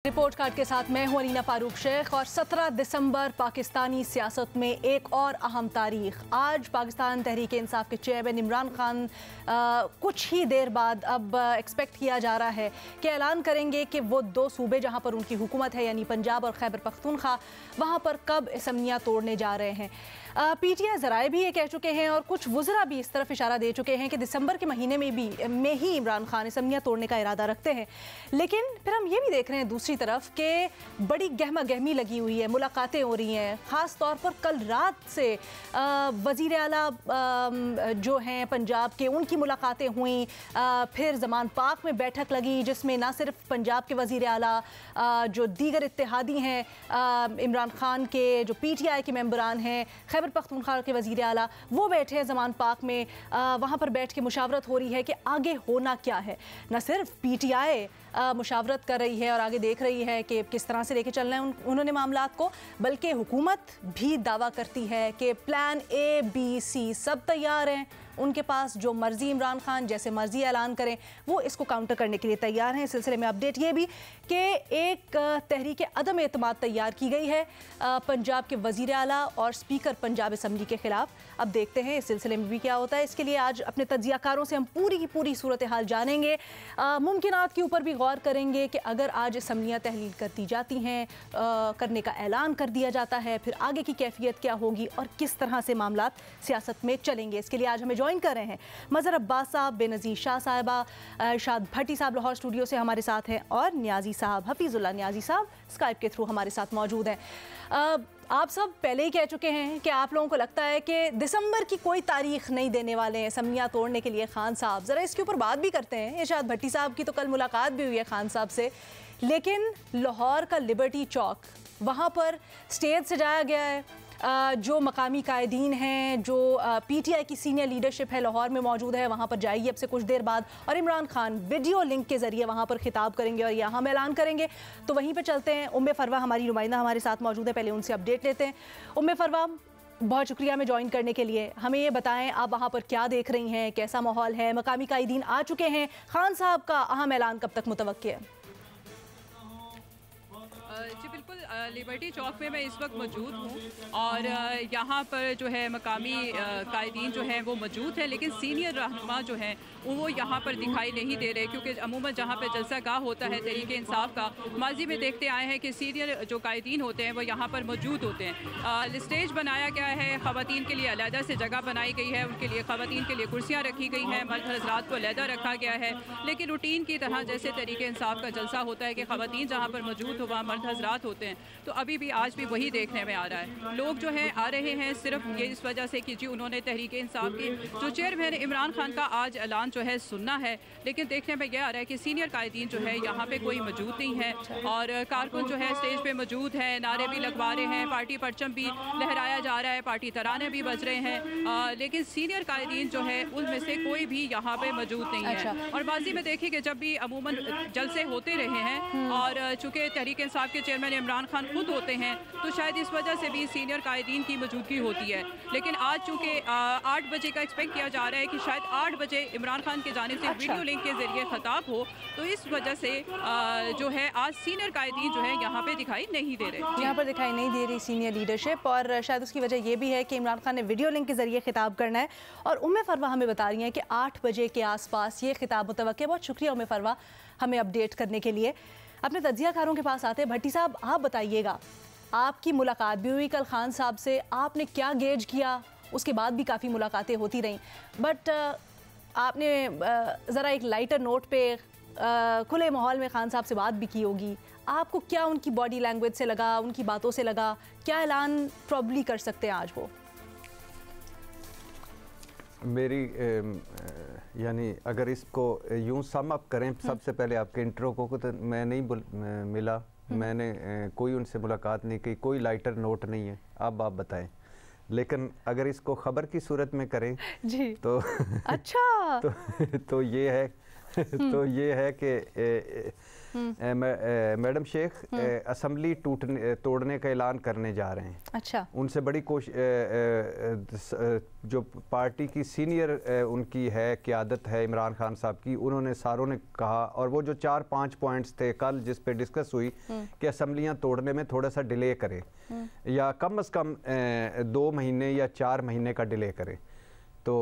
Report card के साथ मैं हूं अनीना फारूक शेख और 17 दिसंबर पाकिस्तानी सियासत में एक और अहम तारीख। आज पाकिस्तान तहरीक इंसाफ के चेयरमैन इमरान खान कुछ ही देर बाद अब एक्सपेक्ट किया जा रहा है कि ऐलान करेंगे कि वो दो सूबे जहां पर उनकी हुकूमत है यानी पंजाब और खैबर पख्तूनख्वा वहां पर कब असम्बलियां तोड़ने जा रहे हैं। पीटीआई ज़राए भी ये कह चुके हैं और कुछ वुज़रा भी इस तरफ इशारा दे चुके हैं कि दिसंबर के महीने में ही इमरान खान असम्बलियां तोड़ने का इरादा रखते हैं। लेकिन फिर हम ये भी देख रहे हैं दूसरी तरफ कि बड़ी गहमा गहमी लगी हुई है, मुलाकातें हो रही हैं। ख़ास तौर पर कल रात से वज़ीर आला जो हैं पंजाब के उनकी मुलाकातें हुई। फिर ज़मान पाक में बैठक लगी जिसमें ना सिर्फ पंजाब के वज़ीर आला जो दीगर इत्तेहादी हैं इमरान खान के जो पीटीआई के मेंबरान हैं, खैबर पख्तूनख्वा के वज़ीर आला वो बैठे हैं ज़मान पाक में। वहाँ पर बैठ के मुशावरत हो रही है कि आगे होना क्या है। न सिर्फ पीटीआई मुशावरत कर रही है और आगे देख रही है कि किस तरह से लेके चलना है उन्होंने मामलात को, बल्कि हुकूमत भी दावा करती है कि प्लान ए बी सी सब तैयार हैं उनके पास। जो मर्जी इमरान खान जैसे मर्जी ऐलान करें वो इसको काउंटर करने के लिए तैयार हैं। इस सिलसिले में अपडेट ये भी कि एक तहरीक अदम एतमाद तैयार की गई है पंजाब के वज़ीर आला और स्पीकर पंजाब असम्बली के ख़िलाफ़। अब देखते हैं इस सिलसिले में भी क्या होता है। इसके लिए आज अपने तज्ज़ियाकारों से हम पूरी की पूरी सूरत हाल जानेंगे, मुमकिनात के ऊपर भी गौर करेंगे कि अगर आज असम्बलियाँ तहलील कर दी जाती हैं, करने का ऐलान कर दिया जाता है, फिर आगे की कैफियत क्या होगी और किस तरह से मामलात सियासत में चलेंगे। इसके लिए आज हमें ज्वाइन कर रहे हैं मज़हर अब्बास साहब, बेनज़ीर शाह साहिबा, इरशाद भट्टी साहब लाहौर स्टूडियो से हमारे साथ हैं और न्याजी साहब, हफीज़ुल्लाह न्याजी साहब स्काइप के थ्रू हमारे साथ मौजूद हैं। आप सब पहले ही कह चुके हैं कि आप लोगों को लगता है कि दिसंबर की कोई तारीख नहीं देने वाले हैं असम्बलियाँ तोड़ने के लिए खान साहब। ज़रा इसके ऊपर बात भी करते हैं। इरशाद भट्टी साहब की तो कल मुलाकात भी हुई है खान साहब से, लेकिन लाहौर का लिबर्टी चौक वहाँ पर स्टेज सजाया गया है। जो मकामी कायदीन हैं, जो पीटीआई की सीनियर लीडरशिप है लाहौर में मौजूद है, वहाँ पर जाएगी अब से कुछ देर बाद और इमरान खान वीडियो लिंक के ज़रिए वहाँ पर खिताब करेंगे और यहाँ हम ऐलान करेंगे। तो वहीं पर चलते हैं। उम्मे फरवा हमारी नुमाइंदा हमारे साथ मौजूद है, पहले उनसे अपडेट लेते हैं। उम्मे फरवा, बहुत शुक्रिया हमें ज्वाइन करने के लिए। हमें ये बताएं आप वहाँ पर क्या देख रही हैं, कैसा माहौल है? मकामी कायदीन आ चुके हैं, खान साहब का अहम ऐलान कब तक मुतवक्किल है? जी बिल्कुल, लिबर्टी चौक में मैं इस वक्त मौजूद हूँ और यहाँ पर जो है मकामी कायदीन जो हैं वो मौजूद है, लेकिन सीनियर रहनुमा जो हैं वो यहाँ पर दिखाई नहीं दे रहे, क्योंकि अमूमन जहाँ पर जलसा गाह होता है तहरीक इंसाफ का, माजी में देखते आए हैं कि सीनियर जो कायदीन होते हैं वो यहाँ पर मौजूद होते हैं। स्टेज बनाया गया है, ख़वातीन के लिए अलहदा से जगह बनाई गई है, उनके लिए ख़वातीन के लिए कुर्सियाँ रखी गई हैं, मर्द हज़रात को अलहदा रखा गया है। लेकिन रूटीन की तरह जैसे तहरीक इंसाफ का जलसा होता है कि ख़वातीन जहाँ पर मौजूद हो वहाँ मर्द हज़रात होते हैं, तो अभी भी आज भी वही देखने में आ रहा है। लोग जो हैं आ रहे हैं सिर्फ ये इस वजह से कि जी उन्होंने तहरीक इंसाफ की जो चेयरमैन इमरान खान का आज ऐलान जो है सुनना है। लेकिन देखने में यह आ रहा है कि सीनियर कायदीन जो है यहाँ पे कोई मौजूद नहीं है और कारकुन जो है स्टेज पे मौजूद है, नारे भी लगवा रहे हैं, पार्टी परचम भी लहराया जा रहा है, पार्टी तराने भी बज रहे हैं, लेकिन सीनियर कायदीन जो है उनमें से कोई भी यहाँ पे मौजूद नहीं है। और माजी में देखिए कि जब भी अमूमन जलसे होते रहे हैं और चूँकि तहरीक इंसाफ के चेयरमैन इमरान खान खुद होते हैं तो शायद इस वजह से भी सीनियर कायदीन की मौजूदगी होती है। लेकिन आज चूँकि 8 बजे का एक्सपेक्ट किया जा रहा है कि शायद 8 बजे इमरान खान की जानिब से वीडियो लिंक के जरिए खिताब हो, तो इस वजह से जो है आज सीनियर कायदीन जो है यहाँ पे दिखाई नहीं दे रहे, यहाँ पर दिखाई नहीं दे रही सीनियर लीडरशिप। और शायद उसकी वजह ये भी है कि इमरान खान ने वीडियो लिंक के जरिए खिताब करना है और उम्मे फरवा हमें बता रही हैं कि 8 बजे के आसपास ये खिताब मुतवक्किल है। बहुत शुक्रिया उम्मे फरवा हमें अपडेट करने के लिए। अपने तज्ज़ियाकारों के पास आते हैं। भट्टी साहब, आप बताइएगा, आपकी मुलाकात भी हुई कल खान साहब से, आपने क्या गेज किया? उसके बाद भी काफ़ी मुलाकातें होती रहीं, बट आपने ज़रा एक लाइटर नोट पे खुले माहौल में खान साहब से बात भी की होगी। आपको क्या उनकी बॉडी लैंग्वेज से लगा, उनकी बातों से लगा, क्या ऐलान प्रॉब्ली कर सकते हैं आज वो? मेरी यानी अगर इसको यूं सम अप करें, सबसे पहले आपके इंट्रो को तो मैं नहीं मिला, मैंने कोई उनसे मुलाकात नहीं की, कोई लाइटर नोट नहीं है। अब आप बताएं। लेकिन अगर इसको ख़बर की सूरत में करें जी तो अच्छा तो ये है तो ये है कि मैडम शेख असम्बली तोड़ने का ऐलान करने जा रहे हैं। अच्छा। उनसे बड़ी कोशिश जो पार्टी की सीनियर उनकी है क़यादत है इमरान खान साहब की, उन्होंने सारों ने कहा, और वो जो 4-5 पॉइंट्स थे कल जिस पे डिस्कस हुई कि असम्बलियाँ तोड़ने में थोड़ा सा डिले करें या कम से कम 2 महीने या 4 महीने का डिले करें, तो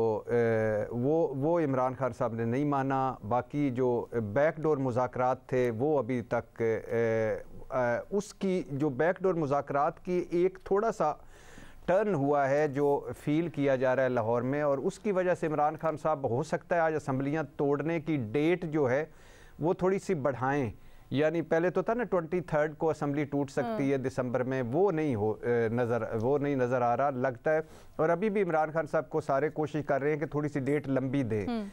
वो इमरान खान साहब ने नहीं माना। बाकी जो बैकडोर मुज़ाकरात थे वो अभी तक उसकी जो बैकडोर मुज़ाकरात की एक थोड़ा सा टर्न हुआ है जो फील किया जा रहा है लाहौर में, और उसकी वजह से इमरान खान साहब हो सकता है आज असम्बलियाँ तोड़ने की डेट जो है वो थोड़ी सी बढ़ाएं। यानी पहले तो था ना 23 को असम्बली टूट सकती है दिसंबर में, वो नहीं नज़र आ रहा लगता है। और अभी भी इमरान खान साहब को सारे कोशिश कर रहे हैं कि थोड़ी सी डेट लंबी दें।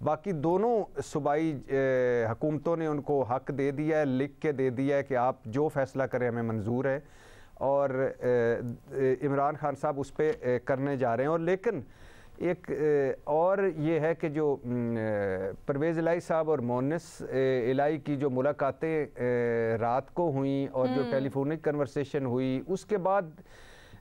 बाकी दोनों सूबाई हुकूमतों ने उनको हक दे दिया है, लिख के दे दिया है कि आप जो फैसला करें हमें मंजूर है, और इमरान खान साहब उस पर करने जा रहे हैं। और लेकिन एक और ये है कि जो परवेज़ इलाही साहब और मोनिस इलाही की जो मुलाकातें रात को हुई और जो टेलीफोनिक कन्वर्सेशन हुई, उसके बाद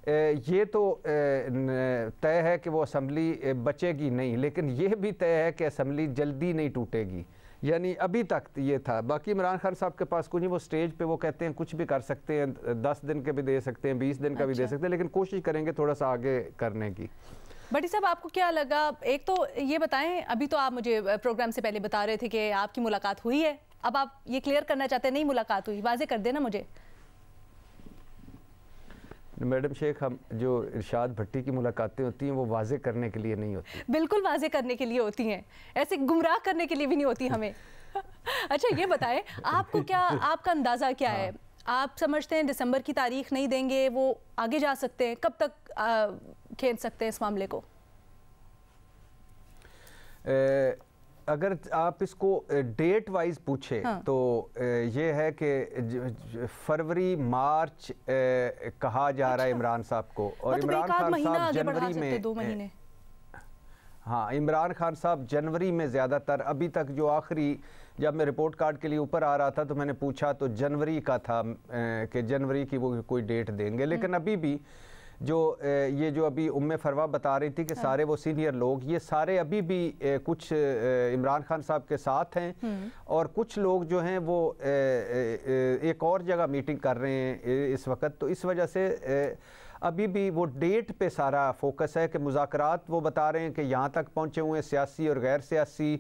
ये तो तय है कि वो असम्बली बचेगी नहीं, लेकिन ये भी तय है कि असम्बली जल्दी नहीं टूटेगी। यानी अभी तक ये था। बाकी इमरान खान साहब के पास कुछ नहीं, वो स्टेज पे वो कहते हैं कुछ भी कर सकते हैं, 10 दिन के भी दे सकते हैं, 20 दिन का भी दे सकते हैं, लेकिन कोशिश करेंगे थोड़ा सा आगे करने की। भट्टी साहब, आपको क्या लगा? एक तो ये बताएं, अभी तो आप मुझे प्रोग्राम से पहले बता रहे थे कि आपकी मुलाकात हुई है, अब आप ये क्लियर करना चाहते हैं नहीं मुलाकात हुई, वाजे कर देना मुझे। मैडम शेख, हम जो इरशाद भट्टी की मुलाकातें होती हैं वो वाजे करने के लिए नहीं होती। बिल्कुल वाजे करने के लिए होती हैं, ऐसे गुमराह करने के लिए भी नहीं होती हमें। अच्छा ये बताएं, आपको क्या, आपका अंदाज़ा क्या है? आप समझते हैं दिसंबर की तारीख नहीं देंगे, वो आगे जा सकते हैं? कब तक खींच सकते हैं इस मामले को? अगर आप इसको डेट वाइज पूछे तो ये है कि फरवरी मार्च कहा जा रहा है इमरान साहब को, और इमरान खान साहब जनवरी में 2 महीने। हाँ, इमरान खान साहब जनवरी में ज़्यादातर, अभी तक जो आखिरी, जब मैं रिपोर्ट कार्ड के लिए ऊपर आ रहा था तो मैंने पूछा तो जनवरी का था कि जनवरी की वो कोई डेट देंगे। लेकिन अभी भी जो ये जो अभी उम्मे फरवा बता रही थी कि सारे वो सीनियर लोग, ये सारे अभी भी कुछ इमरान खान साहब के साथ हैं, और कुछ लोग जो हैं वो एक और जगह मीटिंग कर रहे हैं इस वक्त। तो इस वजह से अभी भी वो डेट पे सारा फोकस है कि मुज़ाकरात वो बता रहे हैं कि यहाँ तक पहुँचे हुए हैं, सियासी और गैर सियासी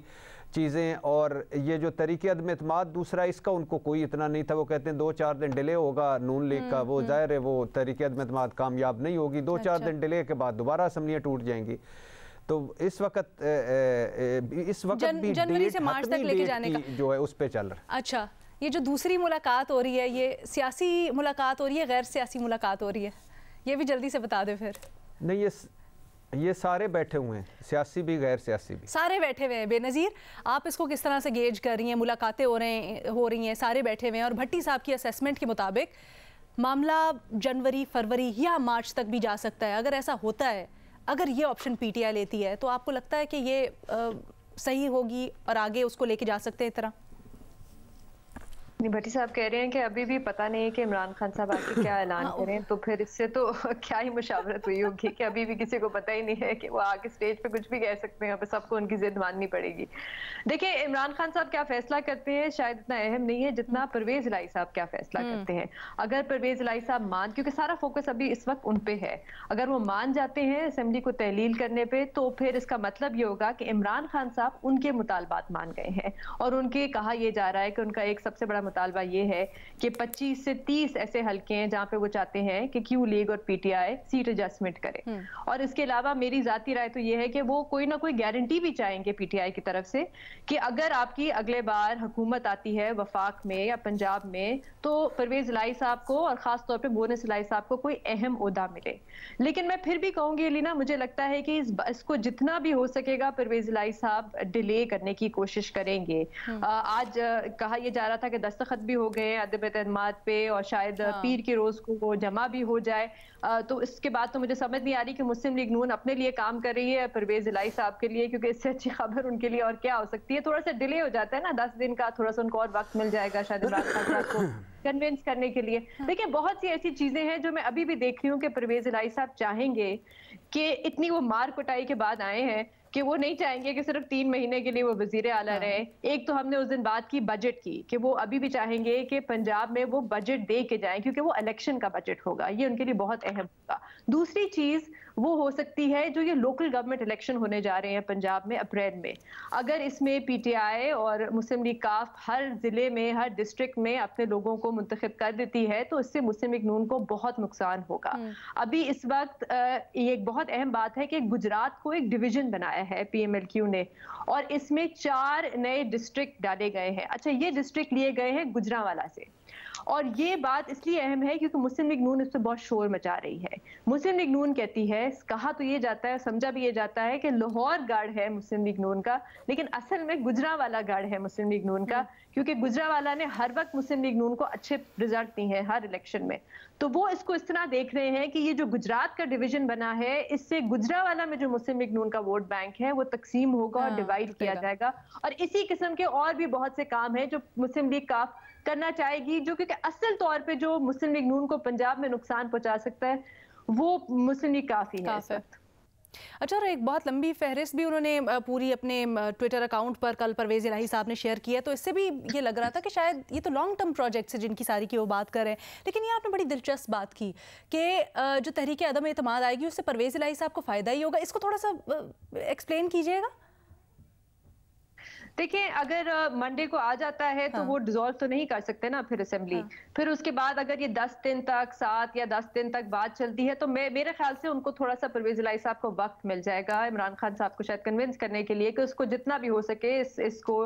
चीज़ें। और ये जो तरीके अदम एतमाद दूसरा, इसका उनको कोई इतना नहीं था। वो कहते हैं 2-4 दिन डिले होगा नून लीग का, वो ज़ाहिर है वो तरीके अदम एतमाद कामयाब नहीं होगी। 2-4 दिन डिले के बाद दोबारा असम्बलियाँ टूट जाएंगी। तो इस वक्त भी जनवरी से मार्च तक लेके जाने का जो है उस पर चल रहा है। अच्छा, ये जो दूसरी मुलाकात हो रही है, ये सियासी मुलाकात हो रही है, गैर सियासी मुलाकात हो रही है? ये भी जल्दी से बता दे फिर। नहीं, ये सारे बैठे हुए हैं, सियासी भी गैर सियासी भी, सारे बैठे हुए हैं। बेनज़ीर, आप इसको किस तरह से गेज कर रही हैं? मुलाकातें हो रही हैं, सारे बैठे हुए हैं, और भट्टी साहब की असेसमेंट के मुताबिक मामला जनवरी, फरवरी या मार्च तक भी जा सकता है। अगर ऐसा होता है, अगर ये ऑप्शन पीटीआई लेती है, तो आपको लगता है कि ये सही होगी और आगे उसको लेके जा सकते हैं इस तरह? नहीं, भट्टी साहब कह रहे हैं कि अभी भी पता नहीं है कि इमरान खान साहब आके क्या ऐलान करें, तो फिर इससे तो क्या ही मुशावरत हुई होगी कि अभी भी किसी को पता ही नहीं है कि वो आके स्टेज पे कुछ भी कह सकते हैं, बस सबको उनकी जिद माननी पड़ेगी। देखिए, इमरान खान साहब क्या फैसला करते हैं शायद इतना अहम नहीं है जितना परवेज इलाही साहब क्या फैसला करते हैं। अगर परवेज इलाही साहब क्योंकि सारा फोकस अभी इस वक्त उन पे है, अगर वो मान जाते हैं असेंबली को तहलील करने पे, तो फिर इसका मतलब ये होगा कि इमरान खान साहब उनके मुतालबात मान गए हैं, और उनके कहा यह जा रहा है कि उनका एक सबसे बड़ा मुतालबा ये है कि 25 से 30 ऐसे हलके हैं जहां पे वो चाहते हैं कि क्यू लीग और पीटीआई सीट एडजस्टमेंट करें। और इसके अलावा मेरी जाती राय तो ये है कि वो कोई ना कोई गारंटी भी चाहेंगे पीटीआई की तरफ से कि अगर आपकी अगले बार हुकूमत आती है वफाक में या पंजाब में, तो परवेज इलाही साहब को और खास तौर पे मोनिस इलाही साहब को कोई अहम ओहदा मिले। लेकिन मैं फिर भी कहूंगी लीना, मुझे लगता है कि इसको जितना भी हो सकेगा परवेज इलाही साहब डिले करने की कोशिश करेंगे। आज कहा यह जा रहा था कि 10 दस्तखत भी हो गए हैं अदम एतमाद पे, और शायद पीर के रोज को वो जमा भी हो जाए। तो इसके बाद तो मुझे समझ नहीं आ रही कि मुस्लिम लीग नून अपने लिए काम कर रही है परवेज इलाही साहब के लिए, क्योंकि इससे अच्छी खबर उनके लिए और क्या हो सकती है। थोड़ा सा डिले हो जाता है ना 10 दिन का, थोड़ा सा उनको और वक्त मिल जाएगा शायद इमरान खान साहब को कन्विंस करने के लिए। देखिए बहुत सी ऐसी चीजें हैं जो मैं अभी भी देख रही हूँ कि परवेज इलाही साहब चाहेंगे कि इतनी वो मार कुटाई के बाद आए हैं कि वो नहीं चाहेंगे कि सिर्फ 3 महीने के लिए वो वजीर आला रहे। एक तो हमने उस दिन बात की बजट की कि वो अभी भी चाहेंगे कि पंजाब में वो बजट दे के जाएं, क्योंकि वो इलेक्शन का बजट होगा, ये उनके लिए बहुत अहम होगा। दूसरी चीज वो हो सकती है जो ये लोकल गवर्नमेंट इलेक्शन होने जा रहे हैं पंजाब में अप्रैल में, अगर इसमें पीटीआई और मुस्लिम लीग काफ हर जिले में हर डिस्ट्रिक्ट में अपने लोगों को मुंतखब कर देती है तो इससे मुस्लिम लीग नून को बहुत नुकसान होगा। अभी इस वक्त ये एक बहुत अहम बात है कि गुजरात को एक डिवीजन बनाया है पीएमएलक्यू ने, और इसमें 4 नए डिस्ट्रिक्ट डाले गए हैं। अच्छा, ये डिस्ट्रिक्ट लिए गए हैं गुजरांवाला से, और ये बात इसलिए अहम है क्योंकि मुस्लिम लीग नून इस पर बहुत शोर मचा रही है। मुस्लिम लीग नून कहती है, कहा तो ये जाता है, समझा भी ये जाता है कि लाहौर गढ़ है मुस्लिम लीग नून का, लेकिन असल में गुजरांवाला गढ़ है मुस्लिम लीग नून का, क्योंकि गुजरांवाला ने हर वक्त मुस्लिम लीग नून को अच्छे रिजल्ट दिए हैं हर इलेक्शन में। तो वो इसको इस तरह देख रहे हैं कि ये जो गुजरात का डिवीजन बना है, इससे गुजरांवाला में जो मुस्लिम लीग नून का वोट बैंक है वो तकसीम होगा और डिवाइड किया जाएगा। और इसी किस्म के और भी बहुत से काम है जो मुस्लिम लीग काफ करना चाहेगी, जो क्योंकि असल तौर पे जो मुस्लिम लीग नून को पंजाब में नुकसान पहुंचा सकता है वो मुस्लिम लीग काफी है इस वक्त। अच्छा, और एक बहुत लंबी फहरिस्त भी उन्होंने पूरी अपने ट्विटर अकाउंट पर कल परवेज इलाही साहब ने शेयर किया, तो इससे भी ये लग रहा था कि शायद ये तो लॉन्ग टर्म प्रोजेक्ट्स है जिनकी सारी की वो बात कर रहे हैं। लेकिन ये आपने बड़ी दिलचस्प बात की कि जो तहरीक अदम एतमाद आएगी उससे परवेज इलाही साहब को फ़ायदा ही होगा। इसको थोड़ा सा एक्सप्लेन कीजिएगा। देखिए, अगर मंडे को आ जाता है तो वो डिसॉल्व तो नहीं कर सकते ना फिर असेंबली। फिर उसके बाद अगर ये 10 दिन तक 7 या 10 दिन तक बात चलती है तो मेरे ख्याल से उनको थोड़ा सा परवेज इलाही साहब को वक्त मिल जाएगा इमरान खान साहब को शायद कन्विंस करने के लिए कि उसको जितना भी हो सके इसको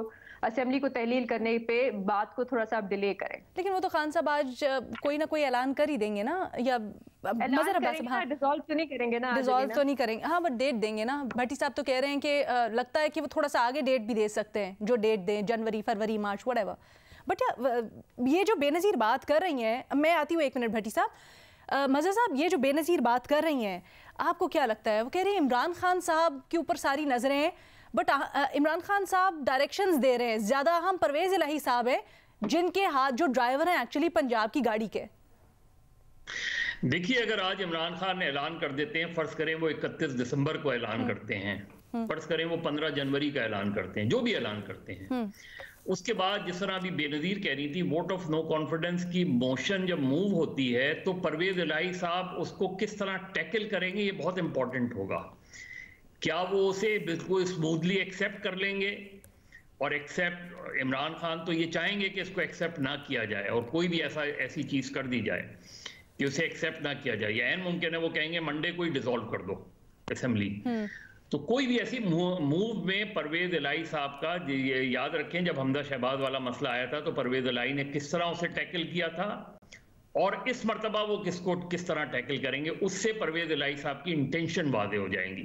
असेंबली को तहलील करने पे बात को थोड़ा सा आप डिले करें। लेकिन वो तो खान साहब आज कोई ना कोई ऐलान कर ही देंगे ना, या डिसॉल्व तो नहीं करेंगे ना, डिसॉल्व तो नहीं करेंगे, हाँ बट डेट देंगे ना। भट्टी साहब तो कह रहे हैं कि लगता है कि वो थोड़ा सा आगे डेट भी दे सकते हैं, जो डेट दें जनवरी फरवरी मार्च व्हाटएवर। बट ये जो बेनज़ीर बात कर रही हैं, मैं आती हूँ 1 मिनट भट्टी साहब। मज़हर साहब, ये जो बेनज़ीर बात कर रही हैं आपको क्या लगता है? वो कह रही हैं इमरान खान साहब के ऊपर सारी नज़रें हैं, बट इमरान खान साहब डायरेक्शंस दे रहे हैं, ज़्यादा अहम परवेज इलाही साहब है जिनके हाथ जो ड्राइवर हैं एक्चुअली पंजाब की गाड़ी के। देखिए, अगर आज इमरान खान ने ऐलान कर देते हैं, फर्ज करें वो 31 दिसंबर को ऐलान करते हैं, फर्ज करें वो 15 जनवरी का ऐलान करते हैं, जो भी ऐलान करते हैं, उसके बाद जिस तरह अभी बेनजीर कह रही थी वोट ऑफ नो कॉन्फिडेंस की मोशन जब मूव होती है तो परवेज इलाही साहब उसको किस तरह टैकल करेंगे, ये बहुत इंपॉर्टेंट होगा। क्या वो उसे बिल्कुल स्मूथली एक्सेप्ट कर लेंगे? और एक्सेप्ट इमरान खान तो ये चाहेंगे कि इसको एक्सेप्ट ना किया जाए और कोई भी ऐसी चीज कर दी जाए कि उसे एक्सेप्ट ना किया जाए, या एन मुमकिन है वो कहेंगे मंडे को ही डिसॉल्व कर दो असेंबली। तो कोई भी ऐसी मूव में परवेज इलाही साहब का, ये याद रखें जब हमदा शहबाज वाला मसला आया था तो परवेज इलाही ने किस तरह उसे टैकल किया था और इस मर्तबा वो किसको किस तरह टैकल करेंगे, उससे परवेज इलाही साहब की इंटेंशन वादे हो जाएंगी।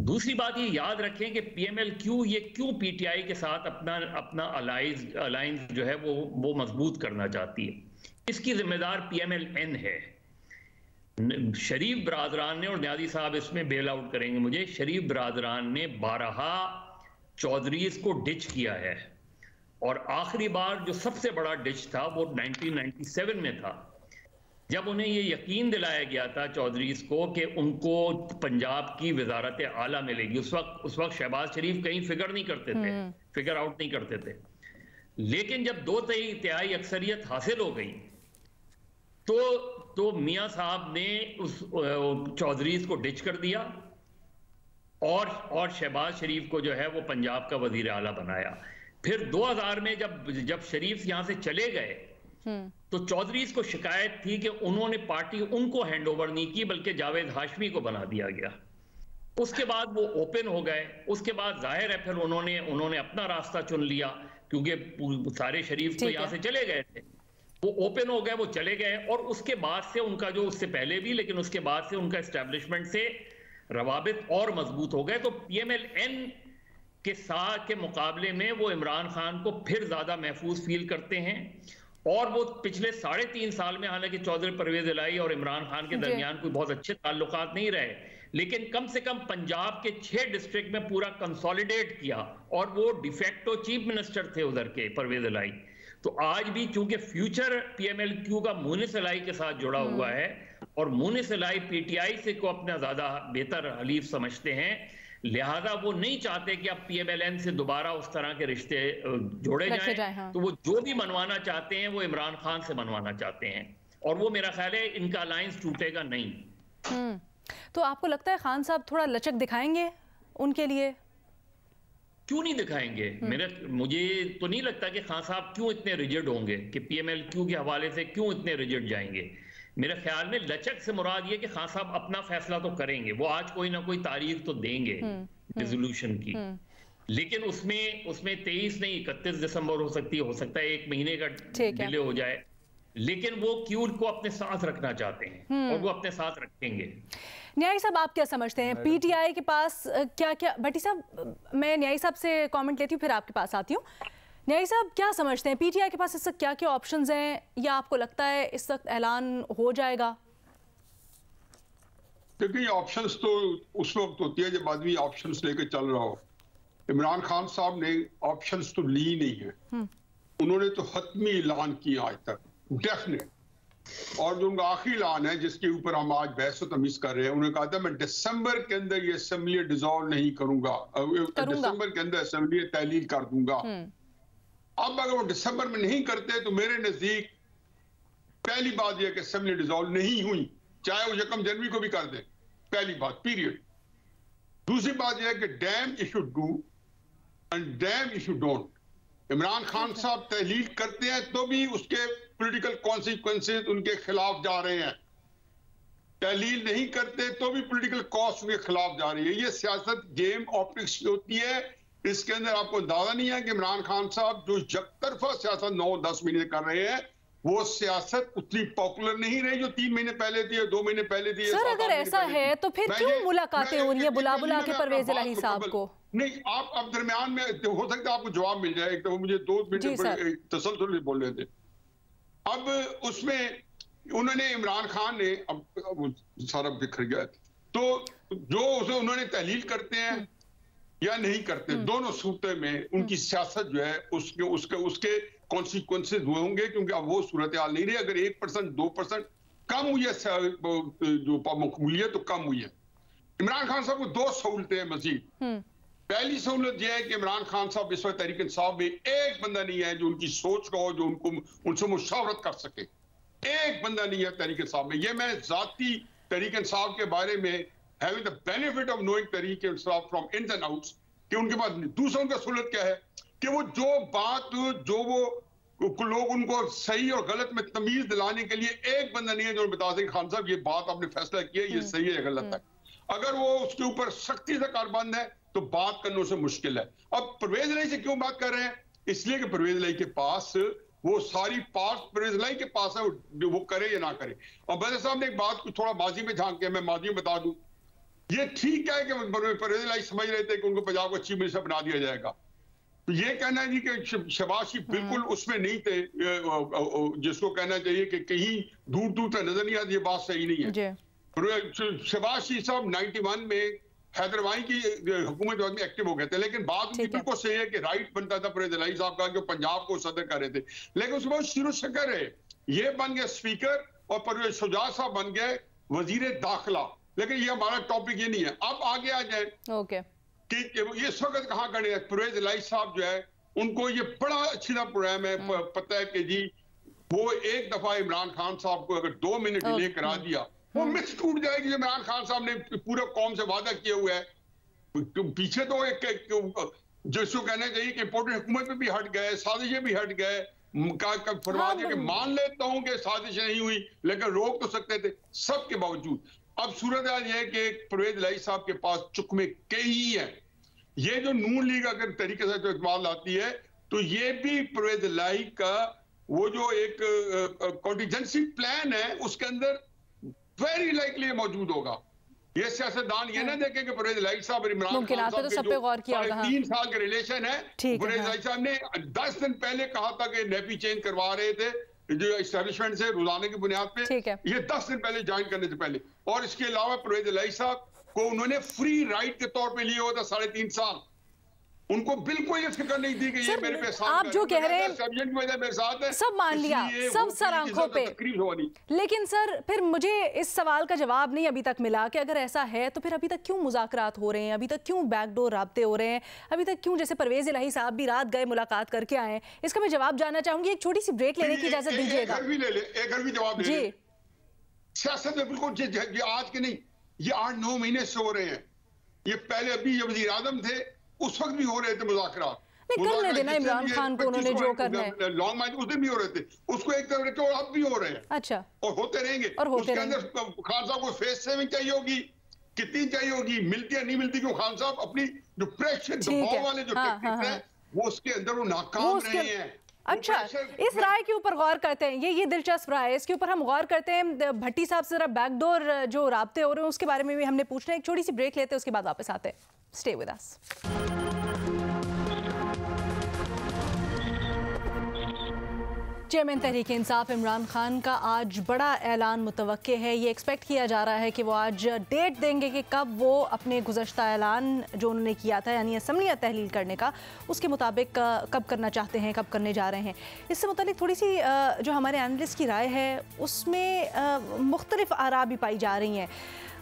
दूसरी बात ये याद रखें कि पीएमएलक्यू ये क्यों पीटीआई के साथ अपना अलायंस जो है वो मजबूत करना चाहती है, इसकी जिम्मेदार पीएमएलएन है। शरीफ बरादरान ने, और न्याजी साहब इसमें बेल आउट करेंगे मुझे, शरीफ बरादरान ने 12 चौधरीज को डिच किया है और आखिरी बार जो सबसे बड़ा डिच था वो 1997 में था, जब उन्हें ये यकीन दिलाया गया था चौधरीज को कि उनको पंजाब की वजारत आला मिलेगी। उस वक्त शहबाज शरीफ कहीं फिगर नहीं करते थे, फिगर आउट नहीं करते थे, लेकिन जब 2/3 अक्सरियत हासिल हो गई तो मियां साहब ने उस चौधरीज को डिच कर दिया और शहबाज शरीफ को जो है वो पंजाब का वजीर आला बनाया। फिर 2000 में जब शरीफ यहां से चले गए तो चौधरीज को शिकायत थी कि उन्होंने पार्टी उनको हैंड ओवर नहीं की बल्कि जावेद हाशमी को बना दिया गया। उसके बाद वो ओपन हो गए, उसके बाद जाहिर है फिर उन्होंने अपना रास्ता चुन लिया क्योंकि सारे शरीफ तो यहां से चले गए थे, वो ओपन हो गए, वो चले गए। और उसके बाद से उनका जो, उससे पहले भी लेकिन उसके बाद से उनका एस्टेब्लिशमेंट से रवाबित और मजबूत हो गए। तो पीएमएलएन के मुकाबले में वो इमरान खान को फिर ज्यादा महफूज फील करते हैं। और वो पिछले 3.5 साल में, हालांकि चौधरी परवेज इलाही और इमरान खान के दरमियान कोई बहुत अच्छे ताल्लुकात नहीं रहे, लेकिन कम से कम पंजाब के 6 डिस्ट्रिक्ट में पूरा कंसोलिडेट किया, और वो डिफेक्टो चीफ मिनिस्टर थे उधर के परवेज इलाही। तो आज भी चूंकि फ्यूचर PMLQ का मुनिस इलाही के साथ जुड़ा हुआ है, और मुनिस इलाही PTI से को अपना ज्यादा बेहतर हलीफ समझते हैं, लिहाजा वो नहीं चाहते कि अब PMLN से दोबारा उस तरह के रिश्ते जोड़े जाएं। हाँ। तो वो जो भी मनवाना चाहते हैं वो इमरान खान से मनवाना चाहते हैं, और वो मेरा ख्याल है इनका अलायंस टूटेगा नहीं। तो आपको लगता है खान साहब थोड़ा लचक दिखाएंगे उनके लिए? क्यों नहीं दिखाएंगे? मुझे तो नहीं लगता कि खान साहब क्यों इतने रिजिड होंगे, कि PMLQ के हवाले से क्यों इतने रिजिड जाएंगे। मेरे ख्याल में लचक से मुराद ये कि खान साहब अपना फैसला तो करेंगे, वो आज कोई ना कोई तारीख तो देंगे रेजोल्यूशन की, लेकिन उसमें 23 नहीं 31 दिसंबर हो सकता है 1 महीने का डिले हो जाए, लेकिन वो क्यों को अपने साथ रखना चाहते हैं और वो अपने साथ रखेंगे। न्यायी साहब, आप क्या समझते हैं PTI के पास क्या क्या? भट्टी साहब, मैं न्यायी साहब से कमेंट लेती हूँ, फिर आपके पास आती हूँ। न्यायी साहब, क्या समझते हैं PTI के पास इस वक्त क्या क्या ऑप्शंस हैं, या आपको लगता है इस वक्त ऐलान हो जाएगा? देखिए, ऑप्शंस तो उस वक्त होती है जब आदमी ऑप्शंस लेके चल रहा हो। इमरान खान साहब ने ऑप्शंस तो ली नहीं है, उन्होंने तो हतमी ऐलान किया आज तक, डेफिनेट। और जो उनका आखिरी ऐलान है जिसके ऊपर हम आज बहस और तमीज कर रहे हैं, उन्होंने कहा था मैं दिसंबर के अंदर ये असेंबली डिसॉल्व नहीं करूंगा, दिसंबर के अंदर असेंबली तहलील कर दूंगा। अब अगर वो दिसंबर में नहीं करते तो मेरे नजदीक पहली बात यह कि असेंबली डिसॉल्व नहीं हुई, चाहे वो 1 जनवरी को भी कर दे, पहली बात, पीरियड। दूसरी बात यह है कि dam if you do and dam if you don't. Imran Khan साहब तहलील करते हैं तो भी उसके पॉलिटिकल कॉन्सिक्वेंसेस उनके खिलाफ जा रहे हैं, तहलील नहीं करते तो भी पॉलिटिकल कॉस्ट उनके खिलाफ जा रही है। ये सियासत गेम ऑप्टिक्स होती है, इसके अंदर आपको अंदाजा नहीं है कि इमरान खान साहब जो यकतरफा सियासत 9-10 महीने कर रहे हैं, वो सियासत उतनी पॉपुलर नहीं रही जो 3 महीने पहले थी, 2 महीने पहले थी। सर, अगर ऐसा है तो फिर क्यों मुलाकातें हो रही है बुला बुला के परवेज इलाही साहब को? नहीं, आप अब दरमियान में हो सकता है आपको जवाब मिल जाए, एक तो मुझे 2 मिनट तसलसल बोल रहे थे। अब उसमें उन्होंने इमरान खान ने अब सारा बिखर गया, तो जो उसे उन्होंने तहलील करते हैं या नहीं करते, दोनों सूरत में उनकी सियासत जो है उसके कॉन्सिक्वेंसेस वो होंगे, क्योंकि अब वो सूरत हाल नहीं रही। अगर 1% 2% कम हुई है जो मकबूलियत, तो कम हुई है। इमरान खान साहब को 2 सहूलतें हैं मजीद। पहली सहूलत यह है कि इमरान खान साहब इस वक्त तहरीक इंसाफ में एक बंदा नहीं है जो उनकी सोच का हो, जो उनसे मुशावरत कर सके। एक बंदा नहीं है तहरीक इंसाफ में। ये मैं जाती तहरीक इंसाफ के बारे में having the benefit of knowing Tehreek Insaf from ins and outs, कि उनके पास दूसरों का सहूलत क्या है कि वो जो बात जो वो लोग उनको सही और गलत में तमीज दिलाने के लिए एक बंदा नहीं है जो बता सके खान साहब ये बात आपने फैसला किया, ये सही है या गलत है। अगर वो उसके ऊपर सख्ती से कारबंद है तो बात करने से मुश्किल है। अब परवेज इलाही से क्यों बात कर रहे हैं? इसलिए कि परवेज इलाही के पास वो सारी पार्ट परवेज इलाही के पास है, वो करे या ना करे। और बदर साहब ने एक बात को थोड़ा माजी में झांक के मैं माजी में बता दूं, ये ठीक है कि परवेज इलाही समझ रहे थे कि उनको पंजाब को चीफ मिनिस्टर बना दिया जाएगा, तो ये कहना है जी कि शहबाज शरीफ बिल्कुल उसमें नहीं थे, जिसको कहना चाहिए कि कहीं दूर दूर तक नजर नहीं आती, ये बात सही नहीं है। शहबाज शरीफ साहब 91 में हैदराबाद की हुकूमत में एक्टिव हो गए थे, लेकिन बात उनकी बिल्कुल सही है कि राइट बनता था परवेज इलाही साहब का, जो पंजाब को सदर कर रहे थे, लेकिन उसके बाद शुरू शक्कर है, ये बन गए स्पीकर और परवेज शुजात साहब बन गए वजीर दाखिला। लेकिन ये हमारा टॉपिक ये नहीं है। अब आगे आ जाए कि इस वक्त कहाँ खड़े हैं परवेज इलाही साहब, जो है उनको ये बड़ा अच्छी ना प्रोग्राम है, पता है कि जी वो एक दफा इमरान खान साहब को अगर 2 मिनट डिले करा दिया, वो मिस टूट जाएगी। इमरान खान साहब ने पूरे कौम से वादा किया हुआ है, पीछे तो एक जिसको कहना चाहिए कि इम्पोर्टेंट हुकूमत में भी हट गए, साजिशें भी हट गए, फरमा दिया कि मान लेता हूं कि साजिश नहीं हुई, लेकिन रोक तो सकते थे। सबके बावजूद अब सूरत हाल यह है कि परवेज इलाही साहब के पास चुकमे कई है। ये जो नून लीग अगर तरीके से जो इस्तेमाल आती है, तो ये भी परवेज इलाही का वो जो एक कॉन्टीजेंसी प्लान है उसके अंदर वेरी लाइकली मौजूद होगा। ये सियासतदान ये ना देखें कि परवेज इलाही साहब और इमरान खान साहब तो सब पे गौर किया होगा। 3 साल का रिलेशन है। परवेज इलाही साहब ने 10 दिन पहले कहा था कि नेपी चेंज करवा रहे थे जो एस्टेब्लिशमेंट से रोजाना की बुनियाद पे, ये 10 दिन पहले ज्वाइन करने से पहले। और इसके अलावा परवेज इलाही साहब को उन्होंने फ्री राइड के तौर पे लिए हुआ था 3.5 साल। उनको बिल्कुल ये फिक्र नहीं थी कि ये मेरे पे साथ आप जो कह रहे हैं सब्जेक्ट की वजह मेरे साथ है, सब मान लिया, सब सर आंखों पे। लेकिन सर फिर मुझे इस सवाल का जवाब नहीं अभी तक मिला कि अगर ऐसा है तो फिर अभी तक क्यों मुज़ाकरात हो रहे हैं, अभी तक क्यों बैकडोर राब्ते हो रहे हैं, अभी तक क्यों, जैसे परवेज इलाही साहब भी रात गए मुलाकात करके आए, इसका मैं जवाब जानना चाहूंगी। एक छोटी सी ब्रेक लेने की इजाजत दीजिएगा। एक घर भी जवाब जी। सियासत में बिल्कुल आज के नहीं, ये 8-9 महीने से हो रहे हैं। ये पहले अभी वज़ीर आज़म थे उस वक्त भी हो रहे थे मुज़ाकरा। करने देना इमरान खान को, उन्होंने जो करना है। लॉन्ग मार्च उस दिन भी हो रहे थे, उसको एक तरफ रखे और अब भी हो रहे हैं। अच्छा, और होते रहेंगे। और होते उसके अंदर खान साहब को फेस सेविंग चाहिए होगी, कितनी चाहिए होगी, मिलती है नहीं मिलती, क्यों खान साहब अपनी जो प्रेशर दबाव वाले जो टेक्निक्स हैं वो उसके अंदर वो नाकाम रहे हैं। अच्छा, इस राय के ऊपर गौर करते हैं, ये दिलचस्प राय है, इसके ऊपर हम गौर करते हैं। भट्टी साहब से जरा बैकडोर जो राब्ते हो रहे हैं उसके बारे में भी हमने पूछना है। एक छोटी सी ब्रेक लेते हैं, उसके बाद वापस आते हैं। Stay with us. Chairman Tehreek Insaf Imran Khan का आज बड़ा ऐलान मुतवक्के है। ये एक्सपेक्ट किया जा रहा है कि वो आज डेट देंगे कि कब वो अपने गुज़श्ता ऐलान जो उन्होंने किया था यानी असम्बलियाँ तहलील करने का, उसके मुताबिक कब करना चाहते हैं, कब करने जा रहे हैं। इससे मुतालिक थोड़ी सी जो हमारे एनालिस्ट की राय है उसमें मुख्तलिफ आरा भी पाई जा रही हैं।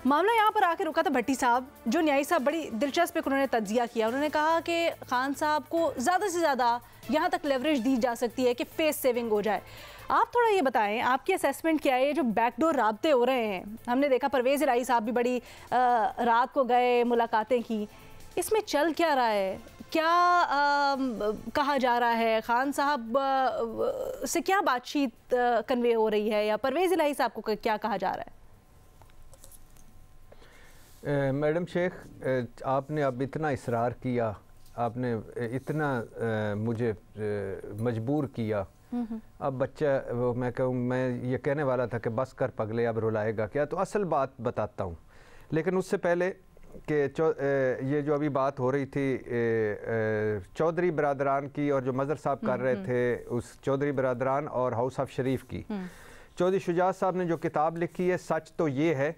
मामला यहाँ पर आके रुका था भट्टी साहब, जो न्यायी साहब बड़ी दिलचस्प एक उन्होंने तज्जिया किया। उन्होंने कहा कि खान साहब को ज़्यादा से ज़्यादा यहाँ तक लेवरेज दी जा सकती है कि फेस सेविंग हो जाए। आप थोड़ा ये बताएं, आपकी असेसमेंट क्या है? ये जो बैकडोर राब्ते हो रहे हैं, हमने देखा परवेज इलाही साहब भी बड़ी रात को गए, मुलाकातें की, इसमें चल क्या रहा है? क्या कहा जा रहा है? खान साहब से क्या बातचीत कन्वे हो रही है, या परवेज इलाही साहब को क्या कहा जा रहा है? मैडम शेख, आपने अब इतना इसरार किया, आपने इतना मुझे मजबूर किया। अब बच्चा वो मैं कहूँ, मैं ये कहने वाला था कि बस कर पगले अब रुलाएगा क्या, तो असल बात बताता हूँ। लेकिन उससे पहले कि ये जो अभी बात हो रही थी चौधरी बरादरान की, और जो मज़हर साहब कर रहे थे उस चौधरी बरादरान और हाउस ऑफ शरीफ की, चौधरी शुजात साहब ने जो किताब लिखी है, सच तो ये है,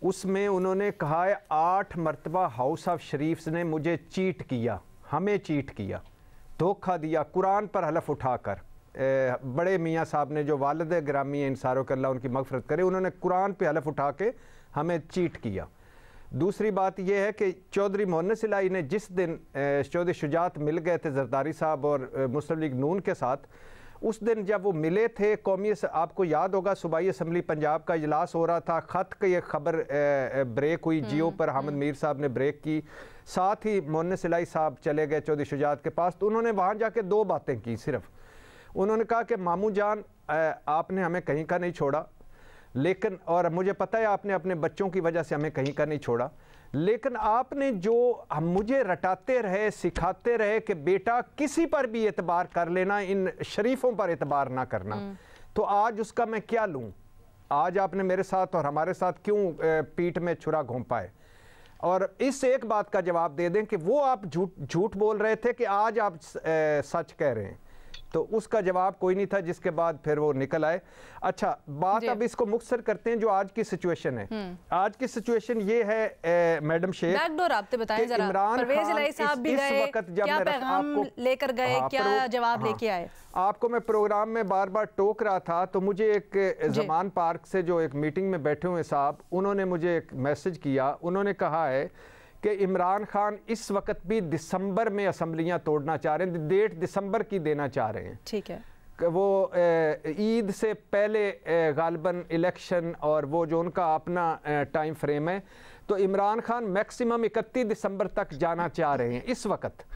उसमें उन्होंने कहा है 8 मरतबा हाउस ऑफ शरीफ ने मुझे चीट किया, हमें चीट किया, धोखा दिया, कुरान पर हलफ उठाकर। बड़े मियाँ साहब ने जो वालिद ग्रामी इंसारों के अल्लाह उनकी मगफरत करे, उन्होंने कुरान पे हलफ उठा के हमें चीट किया। दूसरी बात यह है कि चौधरी मुहन्नस इलाही ने जिस दिन चौधरी शुजात मिल गए थे जरदारी साहब और मुस्लिम लीग नून के साथ, उस दिन जब वो मिले थे, कौमी, आपको याद होगा सूबाई असम्बली पंजाब का इजलास हो रहा था, ख़त की एक खबर ब्रेक हुई जियो पर, हामिद मीर साहब ने ब्रेक की, साथ ही मुहन्नस इलाही साहब चले गए चौधरी शुजात के पास। तो उन्होंने वहाँ जाके 2 बातें की सिर्फ। उन्होंने कहा कि मामू जान, आपने हमें कहीं का नहीं छोड़ा, लेकिन, और मुझे पता है आपने अपने बच्चों की वजह से हमें कहीं का नहीं छोड़ा, लेकिन आपने जो हम मुझे रटाते रहे, सिखाते रहे कि बेटा किसी पर भी एतबार कर लेना, इन शरीफों पर एतबार ना करना, तो आज उसका मैं क्या लूँ? आज आपने मेरे साथ और हमारे साथ क्यों पीठ में छुरा घोंपा है? और इस एक बात का जवाब दे दें कि वो आप झूठ बोल रहे थे कि आज आप सच कह रहे हैं, तो उसका जवाब कोई नहीं था, जिसके बाद फिर वो निकल आए। अच्छा, बात अब इसको मुख्तसर करते हैं जो आज की सिचुएशन है। आज की सिचुएशन ये है मैडम शेख, बैकडोर आपने बताएं जरा, परवेज इलाही साहब भी गए, क्या पैगाम लेकर गए, क्या जवाब लेके आए? आपको मैं प्रोग्राम में बार बार टोक रहा था, तो मुझे एक जमान पार्क से जो एक मीटिंग में बैठे हुए साहब, उन्होंने मुझे एक मैसेज किया। उन्होंने कहा है कि इमरान खान इस वक्त भी दिसंबर में असम्बलियाँ तोड़ना चाह रहे हैं, डेट दिसंबर की देना चाह रहे हैं। ठीक है, वो ईद से पहले गालिबन इलेक्शन और वो जो उनका अपना टाइम फ्रेम है, तो इमरान खान मैक्सिमम 31 दिसंबर तक जाना चाह रहे हैं इस वक्त।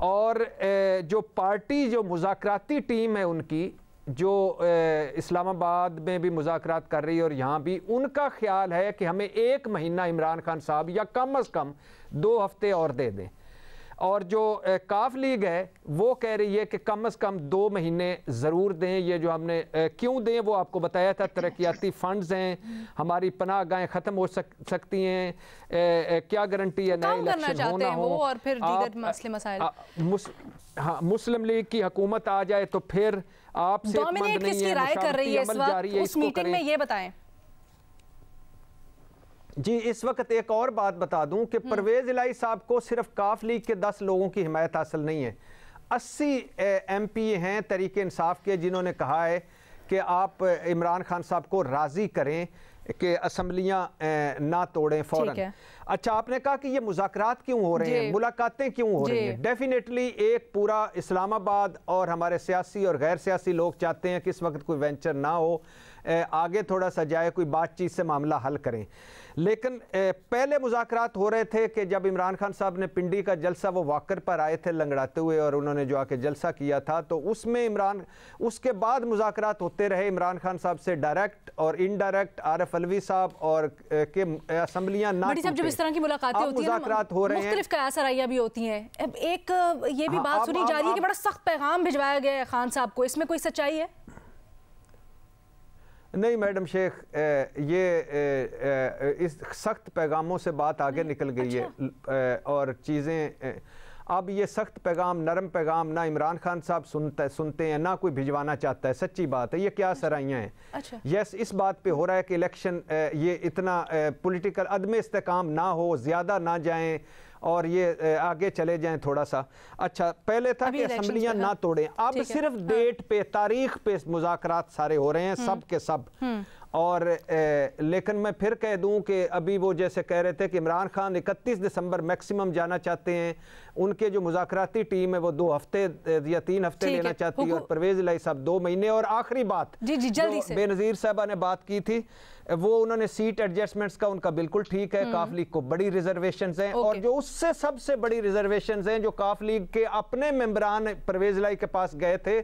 और जो पार्टी, जो मुज़ाकराती टीम है उनकी, जो इस्लामाबाद में भी मुज़ाकरात कर रही है और यहाँ भी, उनका ख्याल है कि हमें 1 महीना इमरान खान साहब या कम अज़ कम 2 हफ्ते और दे दें। और जो काफ लीग है वो कह रही है कि कम से कम 2 महीने ज़रूर दें। ये जो हमने क्यों दें वो आपको बताया था, तरक्याती फंड्स हैं, हमारी पनाह गाहें ख़त्म हो सकती हैं, क्या गारंटी है नए इलेक्शन होना हो, और फिर दीगर मसले मसाइल। हाँ, मुस्लिम लीग की हुकूमत आ जाए तो फिर आप डोमिनेट किसकी राय कर रही है इस वक्त उस मीटिंग में, ये बताएं। जी, इस वक्त एक और बात बता दूं कि परवेज इलाही साहब को सिर्फ काफ लीग के 10 लोगों की हिमायत हासिल नहीं है, 80 MP हैं तहरीक इंसाफ के जिन्होंने कहा है कि आप इमरान खान साहब को राज़ी करें कि असम्बलियाँ ना तोड़ें फ़ौरन। अच्छा, आपने कहा कि ये मुज़ाकरात क्यों हो रहे हैं, मुलाकातें क्यों हो रही हैं? डेफिनेटली एक पूरा इस्लामाबाद और हमारे सियासी और गैर सियासी लोग चाहते हैं कि इस वक्त कोई वेंचर ना हो, आगे थोड़ा सा जाए, कोई बातचीत से मामला हल करें। लेकिन पहले मुज़ाकरात हो रहे थे कि जब इमरान खान साहब ने पिंडी का जलसा, वो वाकर पर आए थे लंगड़ाते हुए और उन्होंने जो आके जलसा किया था, तो उसमें उसके बाद मुज़ाकरात होते रहे इमरान खान साहब से डायरेक्ट और इनडायरेक्ट, आरिफ अलवी साहब और के असम्बलियाँ ना टूटें। जब इस तरह की मुलाकातें होती हैं, मुज़ाकरात हो रहे हैं, मुख्तलिफ कयासराइयाँ भी होती हैं। अब एक ये भी बात सुनी जा रही है कि बड़ा सख्त पैगाम भिजवाया गया है खान साहब को, इसमें कोई सच्चाई है? नहीं मैडम शेख, ये इस सख्त पैगामों से बात आगे निकल गई है और चीज़ें अब ये सख्त पैगाम, नरम पैगाम ना इमरान खान साहब सुनते हैं, ना कोई भिजवाना चाहता है। सच्ची बात है, ये क्या सराइयाँ हैं। यस, इस बात पे हो रहा है कि इलेक्शन ये इतना पॉलिटिकल अदम इस्तेकाम ना हो, ज़्यादा ना जाएं और ये आगे चले जाएं थोड़ा सा। अच्छा, पहले था कि असम्बलियाँ ना तोड़ें, अब सिर्फ डेट पे, तारीख पे मुज़ाकरात सारे हो रहे हैं, सब के सब। और लेकिन मैं फिर कह दूं कि अभी वो जैसे कह रहे थे कि इमरान खान 31 दिसंबर मैक्सिमम जाना चाहते हैं, उनके जो मुज़ाकराती टीम है वो 2 हफ्ते या 3 हफ्ते लेना चाहती है, और परवेज इलाही साहब 2 महीने। और आखिरी बात जो बेनज़ीर साहबा ने बात की थी, वो उन्होंने सीट एडजस्टमेंट्स का उनका बिल्कुल ठीक है, काफ लीग को बड़ी रिजर्वेशंस हैं, और जो उससे सबसे बड़ी रिजर्वेशंस हैं जो काफ लीग के अपने मेंबरान परवेज इलाही के पास गए थे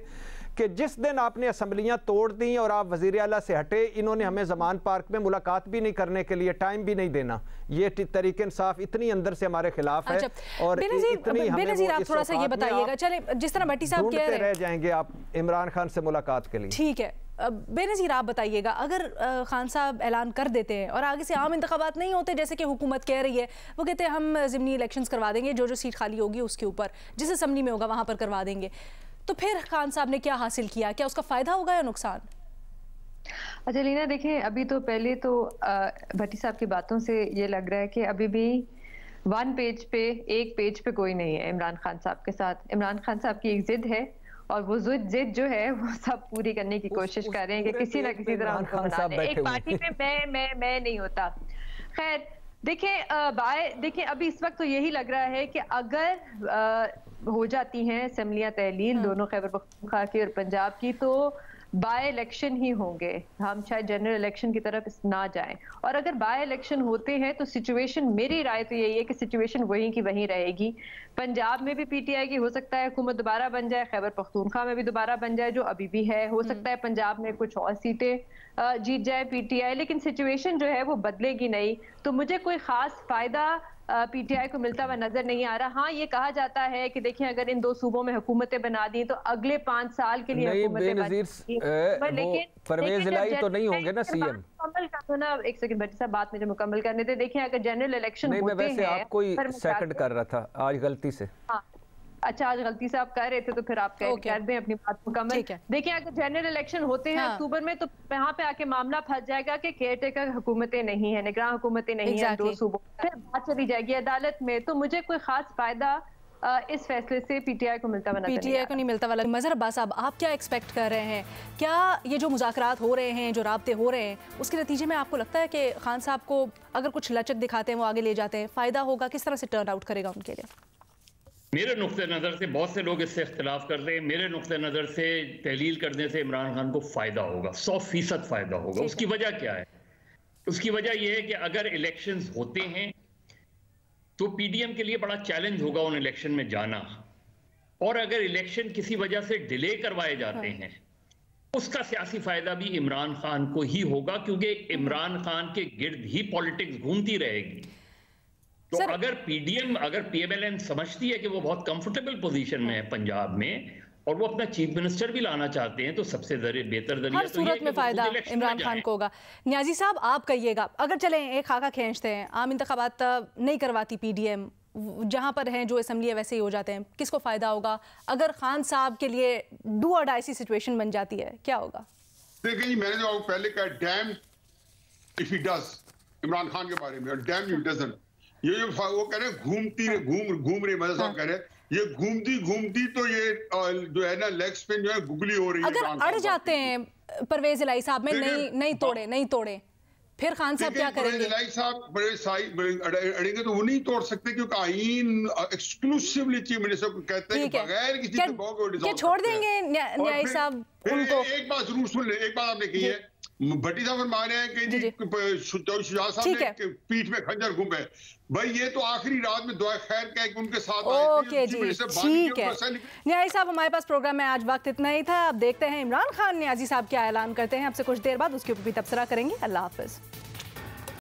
कि जिस दिन आपने असम्बलियां तोड़ दी और आप वजीर आला से हटे, इन्होंने हमें जमान पार्क में मुलाकात भी नहीं करने के लिए टाइम भी नहीं देना। ये तरीके इंसाफ इतनी अंदर से हमारे खिलाफ है। और बेनज़ीर आप थोड़ा सा ये बताइएगा, चले जिस तरह भट्टी साहब कह रहे रह जाएंगे आप इमरान खान से मुलाकात के लिए। ठीक है, बेनज़ीर आप बताइएगा, अगर खान साहब ऐलान कर देते हैं और आगे से आम इंतखाबात नहीं होते जैसे कि हुकूमत कह रही है, वो कहते हैं हम ज़िमनी इलेक्शंस करवा देंगे, जो जो सीट खाली होगी उसके ऊपर, जिस असम्बली में होगा वहाँ पर करवा देंगे, तो फिर खान साहब ने क्या हासिल किया? क्या उसका फ़ायदा होगा या नुकसान? अच्छा लीना, देखें, अभी तो पहले तो भट्टी साहब की बातों से ये लग रहा है कि अभी भी एक पेज पे कोई नहीं है इमरान खान साहब के साथ। इमरान खान साहब की एक जिद है और वो जिद जो है वो सब पूरी करने की कोशिश कर रहे हैं कि किसी ना किसी तरह उनको बना दें। एक पार्टी में मैं नहीं होता। खैर देखें अभी इस वक्त तो यही लग रहा है कि अगर हो जाती हैं असम्बलियाँ तहलील दोनों खैबर पख्तूनख्वा की और पंजाब की, तो बाय इलेक्शन ही होंगे, हम शायद जनरल इलेक्शन की तरफ ना जाएं। और अगर बाय इलेक्शन होते हैं तो सिचुएशन, मेरी राय तो यही है कि सिचुएशन वहीं की वहीं रहेगी। पंजाब में भी PTI की हो सकता है हुकूमत दोबारा बन जाए, खैबर पख्तूनख्वा में भी दोबारा बन जाए जो अभी भी है, हो सकता है पंजाब में कुछ और सीटें जीत जाए PTI, लेकिन सिचुएशन जो है वो बदलेगी नहीं। तो मुझे कोई खास फायदा PTI को मिलता हुआ नजर नहीं आ रहा। हाँ, ये कहा जाता है कि देखिए अगर इन 2 सूबों में हुकूमतें बना दी तो अगले 5 साल के लिए हुकूमतें लेकिन परवेज इलाही तो नहीं होंगे ना सीएम। मुकम्मल कर दो ना, एक सेकंड भट्टी साहब, बात मुझे मुकम्मल करने दे। देखिए अगर जनरल इलेक्शन होते हैं, मैं वैसे आपको ही सेकंड कर रहा था आज गलती से। अच्छा, आज गलती से आप कर रहे थे तो फिर आप कर दें अपनी बात मुकम्मल। देखिए अगर जनरल इलेक्शन होते हैं अक्टूबर में, तो यहाँ पे आके मामला फंस जाएगा कि केयरटेकर हुकूमतें नहीं है, निगरान हुकूमतें नहीं है 2 सूबों, फिर बात चली जाएगी अदालत में। तो मुझे कोई खास फायदा इस फैसले से PTI को मिलता हुआ PTI को नहीं मिलता वाला। मज़हर अब्बास साहब, आप क्या एक्सपेक्ट कर रहे हैं? क्या ये जो मुज़ाकरात हो रहे हैं, जो राब्ते हो रहे हैं, उसके नतीजे में आपको लगता है कि खान साहब को अगर कुछ लचक दिखाते हैं, वो आगे ले जाते हैं, फ़ायदा होगा? किस तरह से टर्न आउट करेगा उनके लिए? मेरे नुक्ते नज़र से बहुत से लोग इससे इख्तिलाफ करते हैं। मेरे नुक्ते नज़र से तहलील करने से इमरान खान को फ़ायदा होगा, 100% फ़ायदा होगा। उसकी वजह क्या है? उसकी वजह यह है कि अगर इलेक्शंस होते हैं तो PDM के लिए बड़ा चैलेंज होगा उन इलेक्शन में जाना, और अगर इलेक्शन किसी वजह से डिले करवाए जाते हैं उसका सियासी फ़ायदा भी इमरान खान को ही होगा, क्योंकि इमरान खान के गिर्द ही पॉलिटिक्स घूमती रहेगी। तो अगर PMLN समझती है कि वो बहुत कंफर्टेबल पोजीशन में है पंजाब में और वो अपना चीफ मिनिस्टर भी लाना चाहते हैं, तो सबसे बेहतर जरिया हर सूरत में फायदा इमरान खान को होगा। न्याजी साहब आप कहिएगा, अगर चलें एक खाका खींचते हैं, आम इंतखाबात नहीं करवाती PDM, जहां पर हैं जो असेंबली है वैसे ही हो जाते हैं, किसको फायदा होगा? अगर खान साहब के लिए डू और डाई सी सिचुएशन बन जाती है, क्या होगा? देखिए जी, मैंने जो पहले कहा, dam if he does, Imran Khan के बारे में, और डैम इफ डजंट, ये जो वो कह रहे घूम रहे मदद साहब कह रहे, ये घूमती तो ये जो है ना लेग स्पिन जो है गुगली हो रही है। अगर अड़ जाते हैं परवेज इलाही साहब में, नहीं तोड़े फिर खान साहब क्या करेंगे? इलाही साहब अड़ेंगे तो वो नहीं तोड़ सकते, क्योंकि आईन एक्सक्लूसिवली चीफ मिनिस्टर को कहते हैं कि बगैर किसी दबाव के डिसॉल्व छोड़ देंगे न्यायी साहब उनको। एक बात जरूर सुन ले, एक बात आपने कही है, भट्टी साहब मान रहे हैं कि शुजात साहब ने पीठ में खंजर घूमे, भाई ये तो आखिरी रात में दुआ खैर कह के उनके साथ ओके जी, ठीक है न्यायी साहब, हमारे पास प्रोग्राम में आज वक्त इतना ही था। अब देखते हैं इमरान खान न्याजी साहब क्या ऐलान करते हैं। आपसे कुछ देर बाद उसके ऊपर भी तबसरा करेंगे। अल्लाह हाफिज।